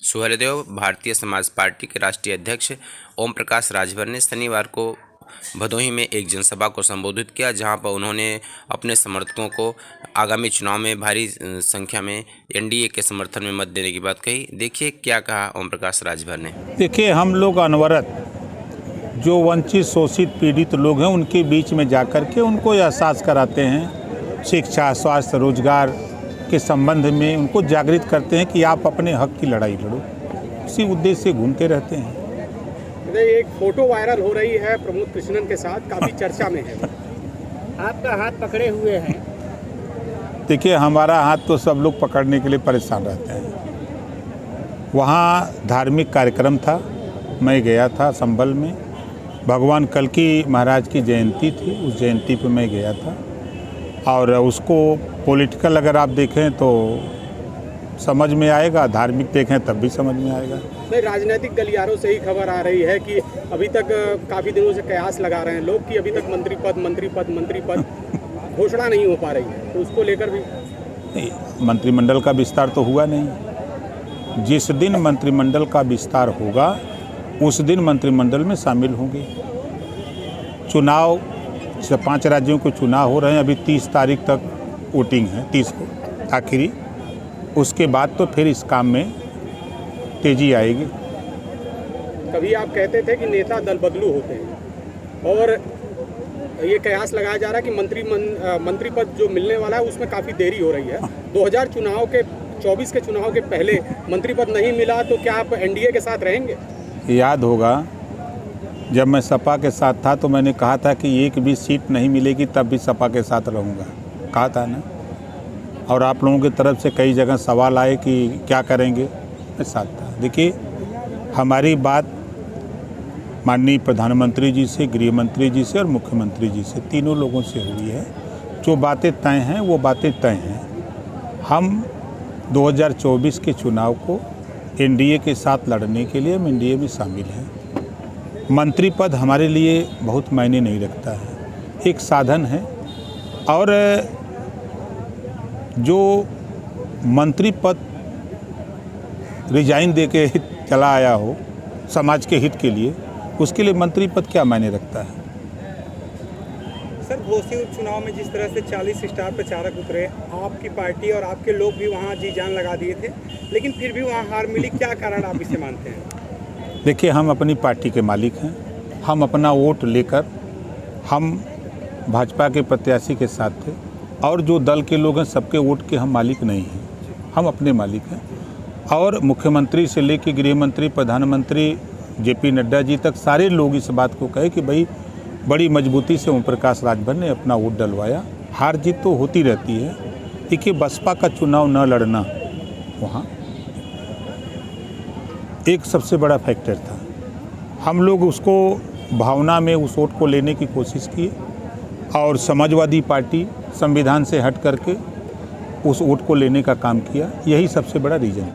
सुहृदेव Bharatiya Samaj party के राष्ट्रीय अध्यक्ष ओम प्रकाश राजभर ने शनिवार को भदोही में एक जनसभा को संबोधित किया, जहां पर उन्होंने अपने समर्थकों को आगामी चुनाव में भारी संख्या में एनडीए के समर्थन में मत देने की बात कही। देखिए क्या कहा ओम प्रकाश राजभर ने। देखिए, हम लोग अनवरत जो वंचित शोषित पीड़ित लोग हैं उनके बीच में जाकर के उनको एहसास कराते हैं, शिक्षा, स्वास्थ्य, रोजगार के संबंध में उनको जागृत करते हैं कि आप अपने हक की लड़ाई लड़ो। इसी उद्देश्य से घूमते रहते हैं। एक फोटो वायरल हो रही है प्रमोद कृष्णन के साथ, काफी चर्चा में है। आपका हाथ पकड़े हुए हैं। देखिए, हमारा हाथ तो सब लोग पकड़ने के लिए परेशान रहते हैं। वहाँ धार्मिक कार्यक्रम था, मैं गया था संभल में। भगवान कल्की महाराज की जयंती थी, उस जयंती पे मैं गया था। और उसको पॉलिटिकल अगर आप देखें तो समझ में आएगा, धार्मिक देखें तब भी समझ में आएगा। नहीं, राजनीतिक गलियारों से ही खबर आ रही है कि अभी तक काफ़ी दिनों से कयास लगा रहे हैं लोग कि अभी तक मंत्री पद घोषणा नहीं हो पा रही है, तो उसको लेकर भी नहीं, मंत्रिमंडल का विस्तार तो हुआ नहीं। जिस दिन मंत्रिमंडल का विस्तार होगा उस दिन मंत्रिमंडल में शामिल होंगे। चुनाव, 5 राज्यों के चुनाव हो रहे हैं, अभी 30 तारीख तक वोटिंग है, 30 को आखिरी। उसके बाद तो फिर इस काम में तेजी आएगी। कभी आप कहते थे कि नेता दल बदलू होते हैं, और ये कयास लगाया जा रहा है कि मंत्री पद जो मिलने वाला है उसमें काफ़ी देरी हो रही है। 2024 के चुनाव के पहले मंत्री पद नहीं मिला तो क्या आप एनडीए के साथ रहेंगे? याद होगा जब मैं सपा के साथ था तो मैंने कहा था कि एक भी सीट नहीं मिलेगी तब भी सपा के साथ रहूँगा, कहा था ना। और आप लोगों की तरफ से कई जगह सवाल आए कि क्या करेंगे, मैं साथ था। देखिए, हमारी बात माननीय प्रधानमंत्री जी से, गृह मंत्री जी से और मुख्यमंत्री जी से, तीनों लोगों से हुई है। जो बातें तय हैं वो बातें तय हैं। हम 2024 के चुनाव को एनडीए के साथ लड़ने के लिए हम एनडीए में शामिल हैं। मंत्री पद हमारे लिए बहुत मायने नहीं रखता है, एक साधन है। और जो मंत्री पद रिजाइन दे के चला आया हो समाज के हित के लिए, उसके लिए मंत्री पद क्या मायने रखता है। सर, घोसी उपचुनाव में जिस तरह से 40 स्टार प्रचारक उतरे, आपकी पार्टी और आपके लोग भी वहां जी जान लगा दिए थे, लेकिन फिर भी वहां हार मिली, क्या कारण आप इसे मानते हैं? देखिए, हम अपनी पार्टी के मालिक हैं। हम अपना वोट लेकर हम भाजपा के प्रत्याशी के साथ थे, और जो दल के लोग हैं सबके वोट के हम मालिक नहीं हैं, हम अपने मालिक हैं। और मुख्यमंत्री से लेकर गृह मंत्री, प्रधानमंत्री जेपी नड्डा जी तक सारे लोग इस बात को कहे कि भाई बड़ी मजबूती से ओम प्रकाश राजभर ने अपना वोट डलवाया। हार जीत तो होती रहती है। देखिए, बसपा का चुनाव न लड़ना वहाँ एक सबसे बड़ा फैक्टर था। हम लोग उसको भावना में उस वोट को लेने की कोशिश की, और समाजवादी पार्टी संविधान से हट करके उस वोट को लेने का काम किया। यही सबसे बड़ा रीज़न है।